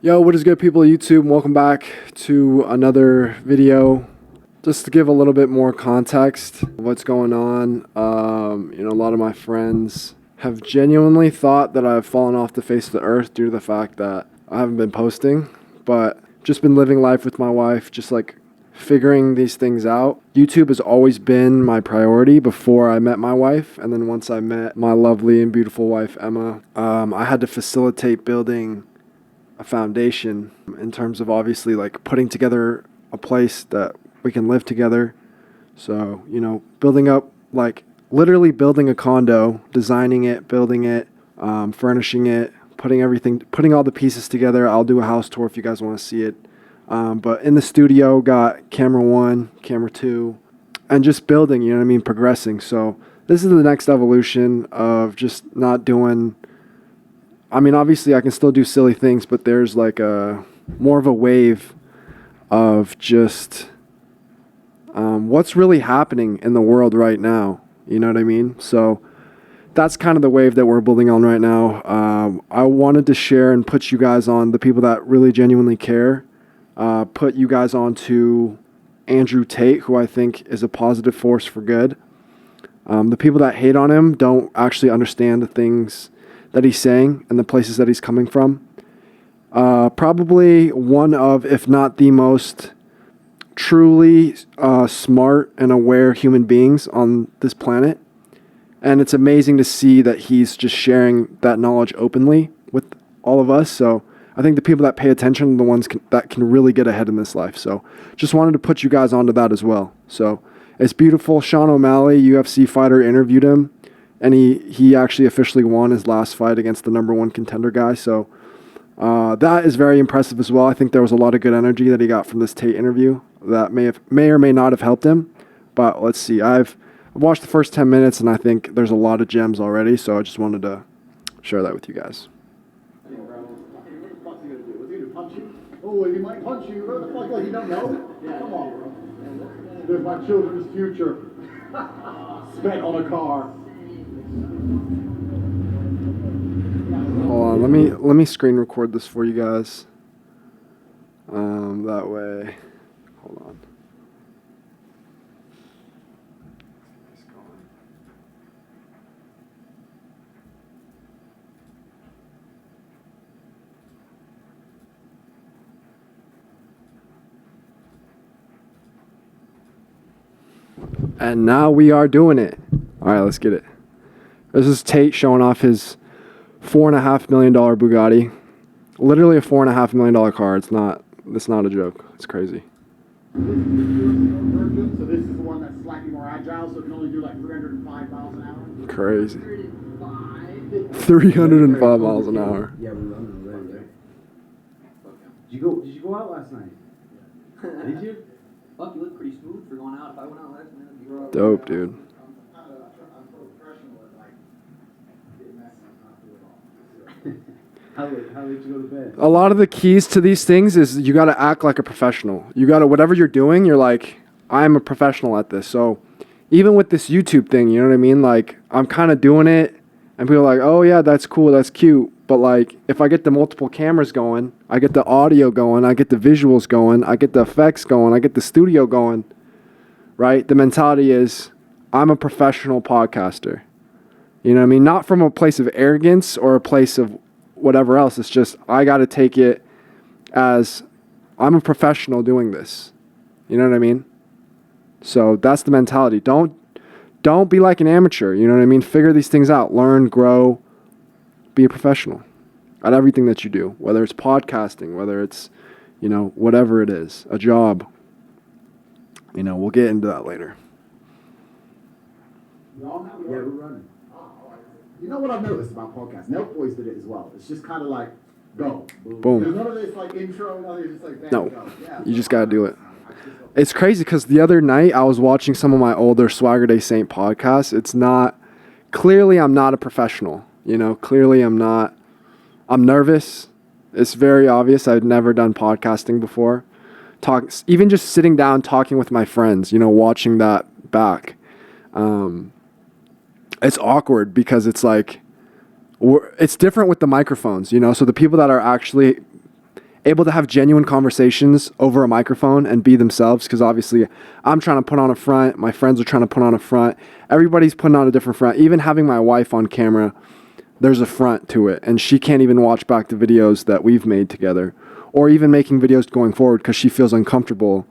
Yo, what is good, people of YouTube? Welcome back to another video. Just to give a little bit more context of what's going on. A lot of my friends have genuinely thought that I've fallen off the face of the earth due to the fact that I haven't been posting, but just been living life with my wife, just like figuring these things out. YouTube has always been my priority before I met my wife, and then once I met my lovely and beautiful wife, Emma, I had to facilitate building a foundation in terms of obviously like putting together a place that we can live together. So, building up, like literally building a condo, designing it, building it, furnishing it, putting all the pieces together. I'll do a house tour if you guys want to see it. But in the studio, got camera 1, camera 2, and just building, progressing. So this is the next evolution of just not doing, obviously I can still do silly things, but there's like a more of a wave of just what's really happening in the world right now. You know what I mean? So that's kind of the wave that we're building on right now. I wanted to share and put you guys on the people that really genuinely care. Put you guys on to Andrew Tate, who I think is a positive force for good. The people that hate on him don't actually understand the things that he's saying and the places that he's coming from. Probably one of, if not the most truly smart and aware human beings on this planet. And it's amazing to see that he's just sharing that knowledge openly with all of us. So I think the people that pay attention are the ones that can really get ahead in this life. So just wanted to put you guys onto that as well. So it's beautiful. Sean O Malley, UFC fighter, interviewed him. And he actually officially won his last fight against the #1 contender guy. So that is very impressive as well. I think there was a lot of good energy that he got from this Tate interview that may or may not have helped him. But let's see. I've watched the first 10 minutes, and I think there's a lot of gems already. So I just wanted to share that with you guys. Oh, he might punch you. What the fuck? Like you don't know? Come on, bro. There's my children's future. Spent on a car. Hold on, let me screen record this for you guys. That way, hold on. And now we are doing it. All right, let's get it. This is Tate showing off his $4.5 million Bugatti. Literally a $4.5 million car. It's not a joke. It's crazy. So this is the one that's slightly more agile, so it can only do like 305 miles an hour. Crazy. 305 miles an hour. Yeah, we're running already, right? Did you go out last night? Did you? Fuck, you look pretty smooth for going out. If I went out last night, I'd be rough. Dope, dude. How late you go to bed? A lot of the keys to these things is you got to act like a professional. You got to, whatever you're doing, you're like, I'm a professional at this. So even with this YouTube thing, you know what I mean? Like, I'm kind of doing it, and people are like, oh yeah, that's cool, that's cute. But like, if I get the multiple cameras going, I get the audio going, I get the visuals going, I get the effects going, I get the studio going, right? The mentality is, I'm a professional podcaster. You know what I mean? Not from a place of arrogance or a place of whatever else. It's just, I got to take it as, I'm a professional doing this. You know what I mean? So that's the mentality. Don't be like an amateur. You know what I mean? Figure these things out. Learn, grow, be a professional at everything that you do, whether it's podcasting, whether it's, whatever it is, a job. We'll get into that later. Yeah, we're running. You know what I've noticed about podcasts? Nelk Boys did it as well. It's just kind of like, go. Boom. There's none of this like intro, nothing. It's just like, bam, No, go. Yeah, you just got to do it. It's crazy because the other night I was watching some of my older Swagger Day Saint podcasts. Clearly I'm not a professional. Clearly I'm not. I'm nervous. It's very obvious. I've never done podcasting before. Even just sitting down talking with my friends, watching that back. It's awkward because it's like, it's different with the microphones, so the people that are actually able to have genuine conversations over a microphone and be themselves, because obviously I'm trying to put on a front, my friends are trying to put on a front, everybody's putting on a different front. Even having my wife on camera, there's a front to it, and she can't even watch back the videos that we've made together, or even making videos going forward, because she feels uncomfortable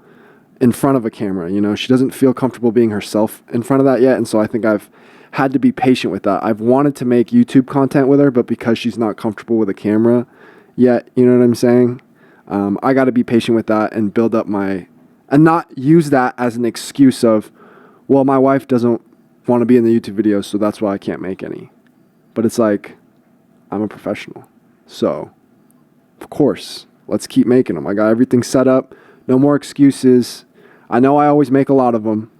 in front of a camera. You know, she doesn't feel comfortable being herself in front of that yet, and so I think I've had to be patient with that. I've wanted to make YouTube content with her, but because she's not comfortable with a camera yet, you know what I'm saying? I got to be patient with that and build up and not use that as an excuse of, well, my wife doesn't want to be in the YouTube videos, so that's why I can't make any. But it's like, I'm a professional. So, of course, let's keep making them. I got everything set up. No more excuses. I know I always make a lot of them,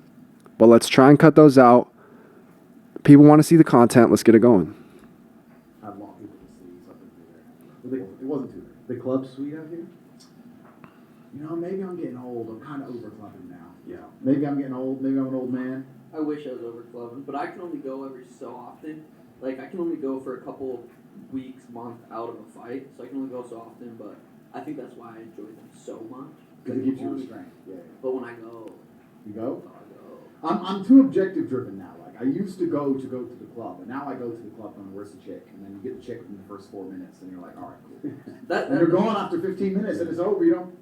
but let's try and cut those out. People want to see the content. Let's get it going. I want people to see something there. It wasn't too bad. The club suite out here? You know, maybe I'm getting old. I'm kind of over clubbing now. Yeah. Maybe I'm getting old. Maybe I'm an old man. I wish I was over clubbing, but I can only go every so often. Like, I can only go for a couple weeks, month out of a fight, so I can only go so often, but I think that's why I enjoy them so much. Because it gives you restraint. Yeah. But when I go, You go? I go. I'm too objective driven now. Like, I used to go to the club, and now I go to the club and where's the chick? And then you get the chick in the first 4 minutes, and you're like, all right, cool. And you're gone after 15 minutes, and it's over. You don't.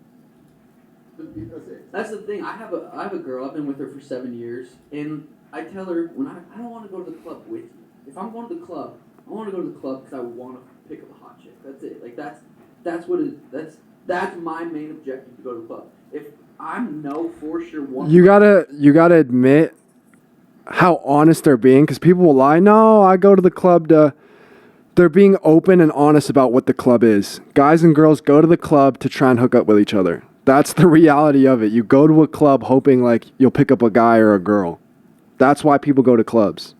That's it. That's the thing. I have a girl. I've been with her for 7 years, and I tell her when I don't want to go to the club with you. If I'm going to the club, I want to go to the club because I want to pick up a hot chick. That's it. Like that's what it. That's my main objective to go to the club. If I'm for sure one. You gotta admit how honest they're being, because people will lie. No, I go to the club to. They're being open and honest about what the club is. Guys and girls go to the club to try and hook up with each other. That's the reality of it. You go to a club hoping like you'll pick up a guy or a girl. That's why people go to clubs.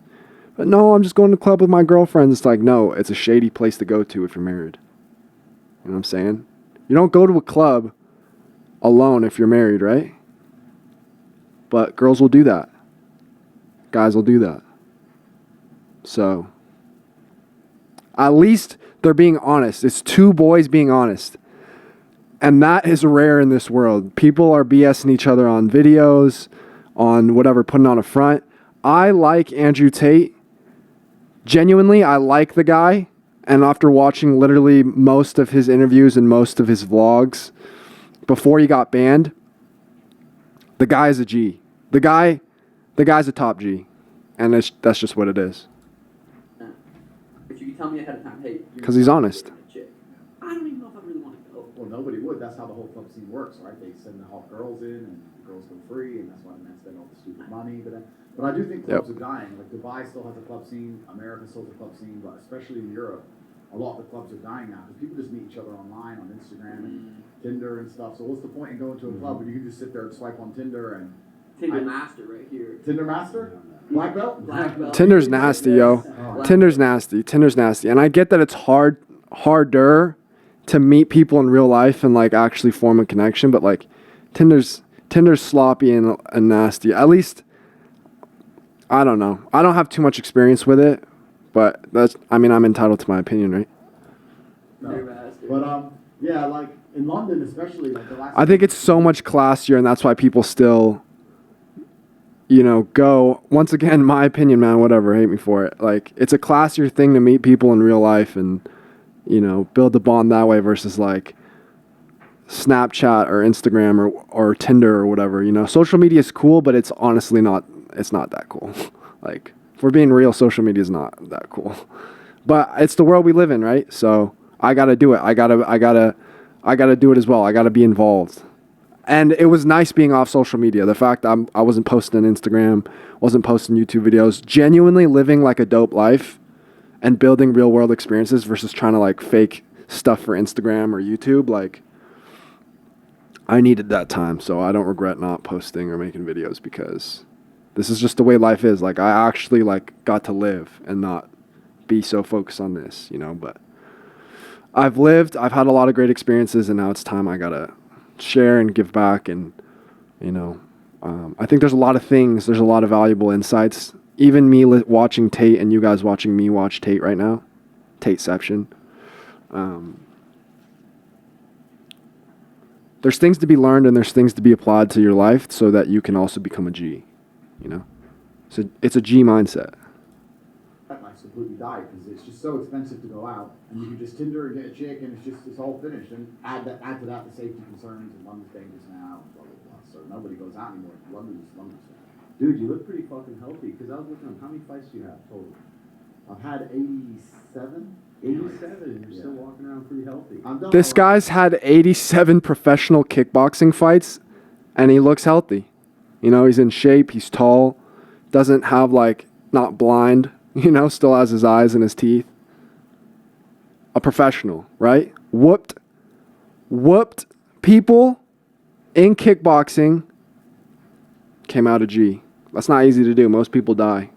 But no, I'm just going to the club with my girlfriends. It's like, no, it's a shady place to go to if you're married. You know what I'm saying? You don't go to a club alone if you're married, right? But girls will do that. Guys will do that. So, at least they're being honest. It's two boys being honest. And that is rare in this world. People are BSing each other on videos, on whatever, putting on a front. I like Andrew Tate. Genuinely, I like the guy. And after watching literally most of his interviews and most of his vlogs before he got banned, the guy is a G. The guy's a top G. And that's just what it is. If you tell me ahead of time, hey, because he's honest. I don't even know if I really want to go. Well, nobody would. That's how the whole club scene works, right? They send the hot girls in, and the girls go free, and that's why the men spend all the stupid money. But I do think clubs are dying. Like Dubai still has a club scene, America still has a club scene, but especially in Europe, a lot of the clubs are dying now because people just meet each other online on Instagram and Tinder and stuff. So what's the point in going to a club when you can just sit there and swipe on Tinder and Tinder Master right here. Tinder Master? Black belt? Black belt. Tinder's nasty, yo. Tinder's nasty. And I get that it's harder to meet people in real life and like actually form a connection, but like Tinder's sloppy and nasty. At least I don't know. I don't have too much experience with it, but I'm entitled to my opinion, right? No. But yeah, like in London especially, like the last I think it's so much classier, and that's why people still go. Once again, my opinion, man, whatever, hate me for it. Like, it's a classier thing to meet people in real life and, build the bond that way versus, like, Snapchat or Instagram or Tinder or whatever, Social media is cool, but it's honestly not that cool. Like, if we're being real, social media is not that cool. But it's the world we live in, right? So I got to do it. I got to do it as well. I got to be involved. And it was nice being off social media. The fact I wasn't posting on Instagram, wasn't posting YouTube videos, genuinely living like a dope life and building real world experiences versus trying to like fake stuff for Instagram or YouTube. Like, I needed that time, so I don't regret not posting or making videos because this is just the way life is. Like, I actually like got to live and not be so focused on this, but I've had a lot of great experiences, and now it's time I gotta share and give back. And I think there's a lot of valuable insights. Even me watching Tate and you guys watching me watch Tate right now, Tateception. there's things to be learned and there's things to be applied to your life so that you can also become a G, you know? So it's a G mindset. That might completely die because it's just so expensive to go out, and you can just Tinder and get a chick, and it's all finished. And add to that the safety concerns, and London's dangerous now, and blah blah blah. So nobody goes out anymore. London's. Dude, you look pretty fucking healthy. Because I was looking up, how many fights do you have total? I've had 87. 87. You're still walking around pretty healthy. This guy's had 87 professional kickboxing fights, and he looks healthy. You know, he's in shape, he's tall, doesn't have not blind, you know, still has his eyes and his teeth. A professional, right? Whooped people in kickboxing, came out a G. That's not easy to do. Most people die.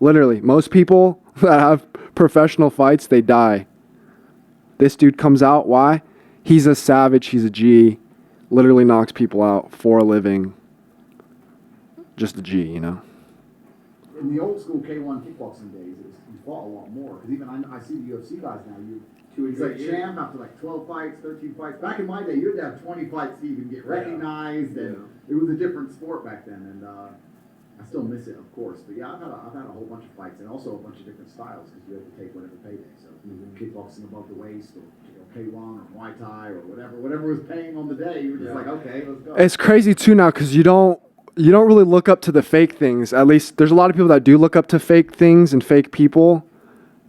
Literally, most people that have professional fights, they die. This dude comes out. Why? He's a savage. He's a G. Literally knocks people out for a living. Just a G, you know? In the old school K1 kickboxing days, you fought a lot more. Because even I see the UFC guys now, it's like champ after 12 fights, 13 fights. Back in my day, you had to have 20 fights to even get recognized, and it was a different sport back then. And I still miss it, of course. But yeah, I've had a whole bunch of fights, and also a bunch of different styles because you had to take whatever payday. So kickboxing above the waist, or K1 or Muay Thai or whatever was paying on the day. You were just like, okay, let's go. It's crazy too now because you don't really look up to the fake things. At least there's a lot of people that do look up to fake things and fake people.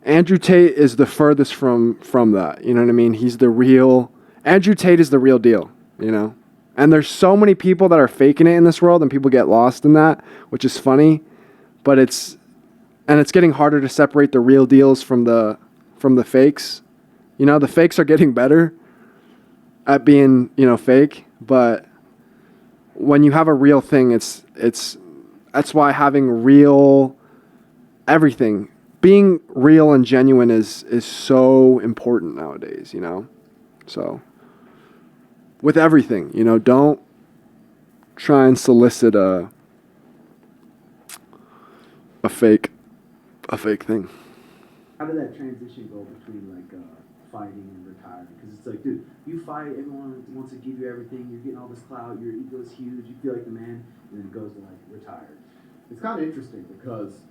Andrew Tate is the furthest from that. You know what I mean? He's the real. Andrew Tate is the real deal, you know? And there's so many people that are faking it in this world, and people get lost in that, which is funny. But it's getting harder to separate the real deals from the fakes. You know, the fakes are getting better at being, you know, fake, but when you have a real thing, that's why having real everything, being real and genuine is so important nowadays, you know? So with everything, you know, don't try and solicit a fake thing. How did that transition go between fighting and retiring? Because it's like, dude, you fight, everyone wants to give you everything, you're getting all this clout, your ego is huge, you feel like the man, and then it goes to retired. It's kind of interesting because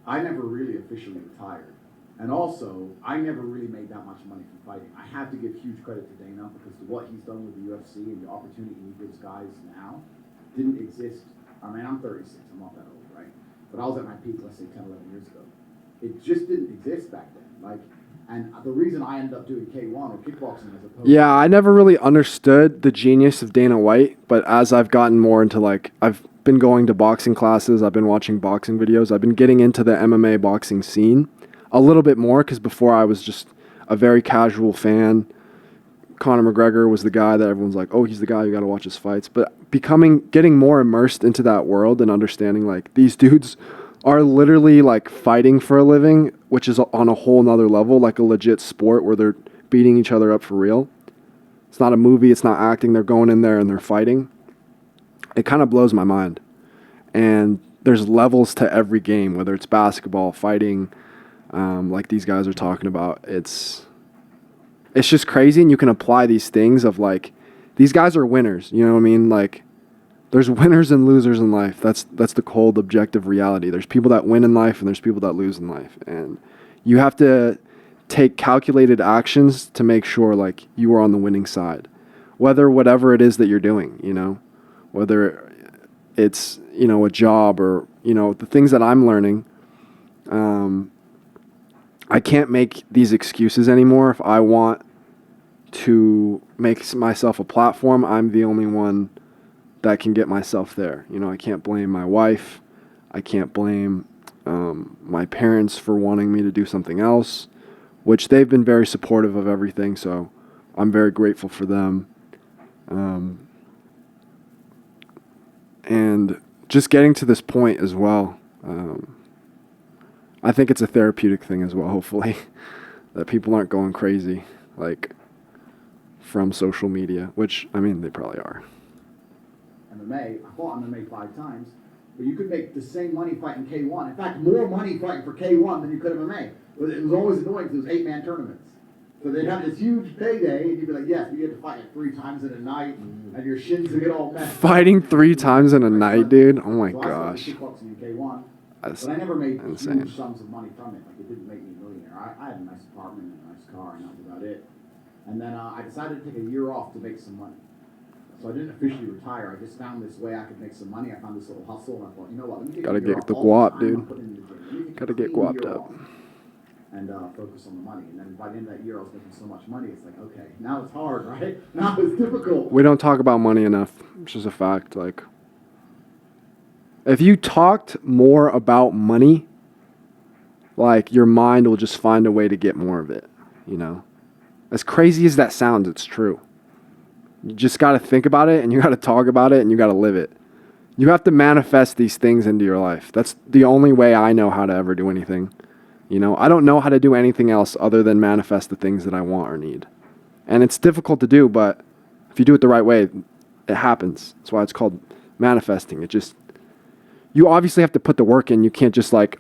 I never really officially retired. And also, I never really made that much money from fighting. I have to give huge credit to Dana because what he's done with the UFC and the opportunity he gives guys now didn't exist. I mean, I'm 36, I'm not that old, right? But I was at my peak, let's say 10, 11 years ago. It just didn't exist back then. And the reason I ended up doing K1 or kickboxing as opposed Yeah, I never really understood the genius of Dana White, but as I've gotten more into I've been going to boxing classes, I've been watching boxing videos, I've been getting into the MMA boxing scene a little bit more because before I was just a very casual fan. Conor McGregor was the guy that everyone's like, oh, he's the guy, you got to watch his fights. But getting more immersed into that world and understanding these dudes are literally fighting for a living, which is on a whole nother level, a legit sport where they're beating each other up for real. It's not a movie, it's not acting, they're going in there and they're fighting. It kind of blows my mind. And there's levels to every game, whether it's basketball, fighting, like these guys are talking about. It's just crazy, and you can apply these things of these guys are winners, you know what I mean? There's winners and losers in life. That's the cold, objective reality. There's people that win in life, and there's people that lose in life. And you have to take calculated actions to make sure, you are on the winning side. Whatever it is that you're doing, you know? Whether it's, you know, a job or, you know, the things that I'm learning. I can't make these excuses anymore. If I want to make myself a platform, I'm the only one that can get myself there. You know, I can't blame my wife. I can't blame my parents for wanting me to do something else, which they've been very supportive of everything, so I'm very grateful for them. And just getting to this point as well, I think it's a therapeutic thing as well, hopefully, that people aren't going crazy, from social media, which, I mean, they probably are. MMA, I fought MMA 5 times, but you could make the same money fighting K1. In fact, more money fighting for K1 than you could MMA. It was always annoying because it was 8-man tournaments. So they'd have this huge payday, and you'd be like, yes, you get to fight like 3 times in a night, and your shins would get all messed up. Fighting 3 times in a night, dude. Oh my So gosh. I started kickboxing in K1, That's but I never made insane. huge sums of money from it. Like, it didn't make me a millionaire. I had a nice apartment and a nice car, and that was about it. And then I decided to take a year off to make some money. So I didn't officially retire. I just found this way I could make some money. I found this little hustle, and I thought, you know what? Let me take Gotta a year get off the all guap, time, dude. I'll put it in the gym. Let me take a Gotta get clean guapped year up. off and focus on the money. And then by the end of that year, I was making so much money. It's like, okay, now it's hard, right? Now it's difficult. We don't talk about money enough. It's just a fact. Like, if you talked more about money, like, your mind will just find a way to get more of it, you know? As crazy as that sounds, it's true. You just got to think about it, and you got to talk about it, and you got to live it. You have to manifest these things into your life. That's the only way I know how to ever do anything. You know, I don't know how to do anything else other than manifest the things that I want or need. And it's difficult to do, but if you do it the right way, it happens. That's why it's called manifesting. It just, you obviously have to put the work in. You can't just like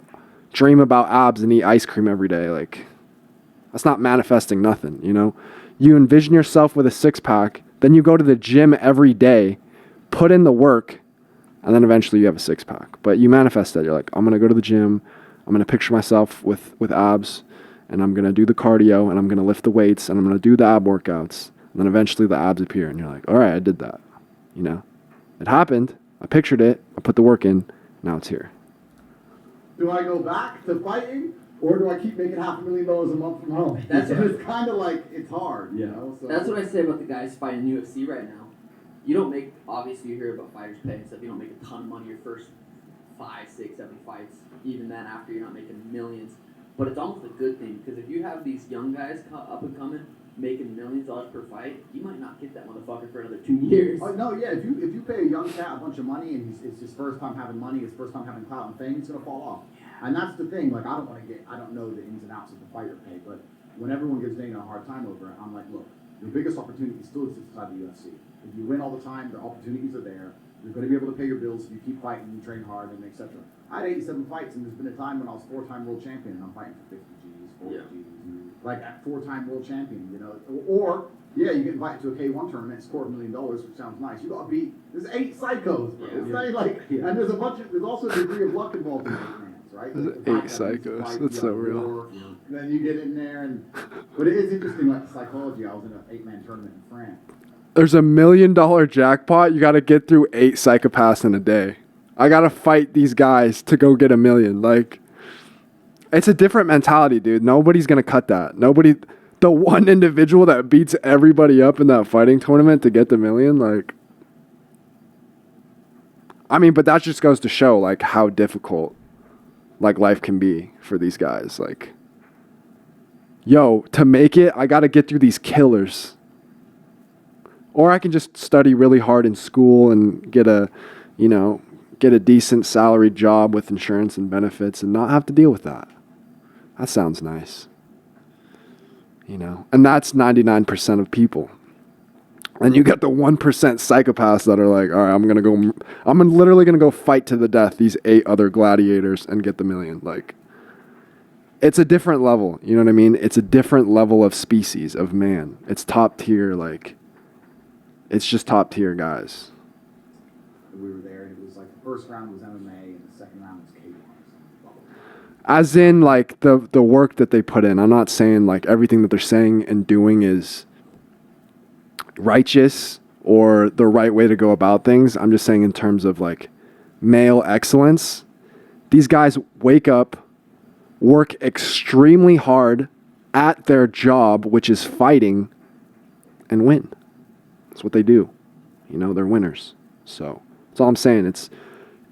dream about abs and eat ice cream every day. Like, that's not manifesting nothing, you know? You envision yourself with a 6-pack, then you go to the gym every day, put in the work, and then eventually you have a 6-pack. But you manifest that. You're like, I'm going to go to the gym. I'm going to picture myself with abs, and I'm going to do the cardio, and I'm going to lift the weights, and I'm going to do the ab workouts. And then eventually the abs appear, and you're like, all right, I did that. You know? It happened. I pictured it. I put the work in. Now it's here. Do I go back to fighting, or do I keep making $500,000 a month from home? That's And right. it's kind of like, it's hard, you know? So That's what I say about the guys fighting UFC right now. You don't make, obviously you hear about fighters pay and stuff, you don't make a ton of money your first 5, 6, 7 fights. Even then after you're not making millions. But it's almost a good thing, because if you have these young guys up and coming, making millions of dollars per fight, you might not get that motherfucker for another 2 years. Oh, no, yeah, if you pay a young cat a bunch of money and it's his first time having money, his first time having clout and fame, he's going to fall off. Yeah. And that's the thing, like, I don't know the ins and outs of the fighter pay, but when everyone gives Dana a hard time over it, I'm like, look, your biggest opportunity still exists inside the UFC. If you win all the time, the opportunities are there. You're going to be able to pay your bills if you keep fighting, you train hard, and etc. I had 87 fights, and there's been a time when I was 4-time world champion, and I'm fighting for 50 G's, 40 G's, like a 4-time world champion, you know. Or, yeah, you get invited to a K1 tournament, it's $250,000, which sounds nice. You got to beat, there's 8 psychos, bro. It's not like, and there's also a degree of luck involved in 8 mans, right? There's Like, 8 psychos. That's so real. And then you get in there, but it is interesting, like the psychology. I was in an 8-man tournament in France. There's $1 million jackpot. You got to get through 8 psychopaths in a day. I got to fight these guys to go get $1 million. Like, it's a different mentality, dude. Nobody's going to cut that. The one individual that beats everybody up in that fighting tournament to get the $1 million, like, I mean, but that just goes to show, like, how difficult, like, life can be for these guys. Like, yo, to make it, I got to get through these killers. Or I can just study really hard in school and get a decent salaried job with insurance and benefits and not have to deal with that. That sounds nice. You know, and that's 99% of people. And you get the 1% psychopaths that are like, all right, I'm literally going to go fight to the death these 8 other gladiators and get the $1 million. Like, it's a different level. You know what I mean? It's a different level of species of man. It's top tier, like, it's just top tier guys. We were there, and it was like the first round was MMA, and the second round was K1. As in, like, the work that they put in. I'm not saying, like, everything that they're saying and doing is righteous or the right way to go about things. I'm just saying in terms of, like, male excellence. These guys wake up, work extremely hard at their job, which is fighting, and win. That's what they do. You know, they're winners. So that's all I'm saying. It's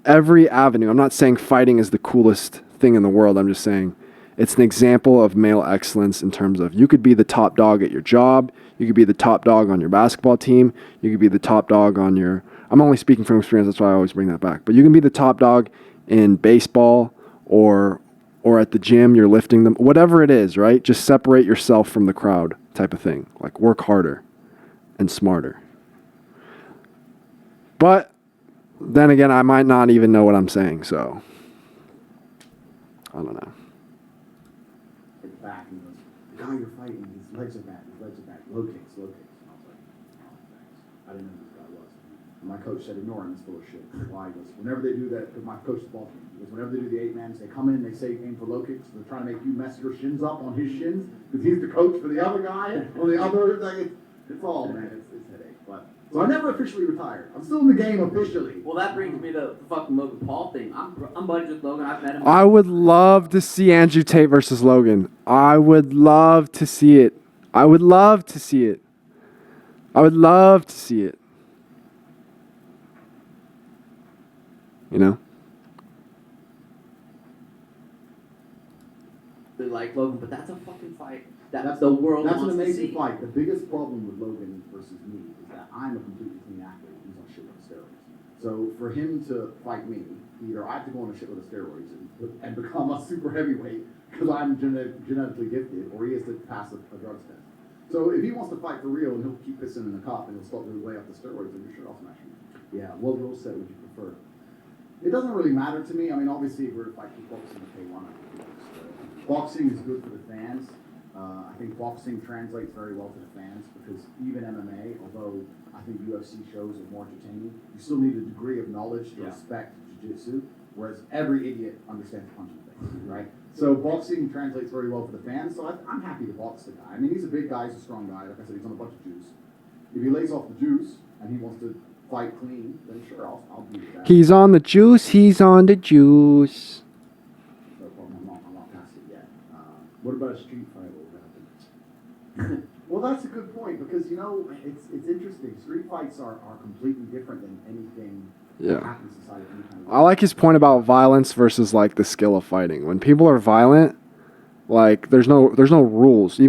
every avenue. I'm not saying fighting is the coolest thing in the world. I'm just saying it's an example of male excellence in terms of you could be the top dog at your job. You could be the top dog on your basketball team. You could be the top dog on your... I'm only speaking from experience. That's why I always bring that back. But you can be the top dog in baseball or at the gym. You're lifting them. Whatever it is, right? Just separate yourself from the crowd type of thing. Like, work harder and smarter. But then again, I might not even know what I'm saying, so I don't know. Back and goes, the guy you're fighting, legs are back, his legs are back, low kicks, low kicks. And I was like, oh, thanks. I didn't know who this guy was. And my coach said, ignore him, it's full of shit. Why? He goes, whenever they do that, because my coach is ball team, he goes, whenever they do the 8-man, they come in, they say aim for low kicks, they're trying to make you mess your shins up on his shins, because he's the coach for the other guy, on the other, like, it's all, man, it's headache. But, so I never officially retired. I'm still in the game officially. Well, that brings me to the fucking Logan Paul thing. I'm buddies with Logan. I've met him. I would love to see Andrew Tate versus Logan. I would love to see it. I would love to see it. I would love to see it. You know? They like Logan, but that's a fucking fight that That's the world That's wants an to amazing see. fight. The biggest problem with Logan versus me is that I'm a completely clean athlete. He's on shit with steroids. So for him to fight me, either I have to go on a shit with steroids and become a super heavyweight because I'm genetically gifted, or he has to pass a drugs test. So if he wants to fight for real and he'll keep pissing in the cup and he'll start to weigh up the steroids, then sure I'll smash him. Yeah, what rule set would you prefer? It doesn't really matter to me. I mean, obviously, if we're to fight kickboxing, okay, why not kickboxing? Boxing is good for the fans. I think boxing translates very well to the fans because even MMA, although I think UFC shows are more entertaining, you still need a degree of knowledge to respect jiu-jitsu, whereas every idiot understands punching things, right? So boxing translates very well for the fans, so I'm happy to box the guy. I mean, he's a big guy, he's a strong guy. Like I said, he's on a bunch of juice. If he lays off the juice and he wants to fight clean, then sure, I'll do that. He's on the juice. He's on the juice. No problem, I'm not past it yet. What about a street fight? What would happen? Well, that's a good point because, you know, it's interesting. Street fights are completely different than anything that happens inside of any kind of... I like his point about violence versus like the skill of fighting. When people are violent, like there's no rules. Even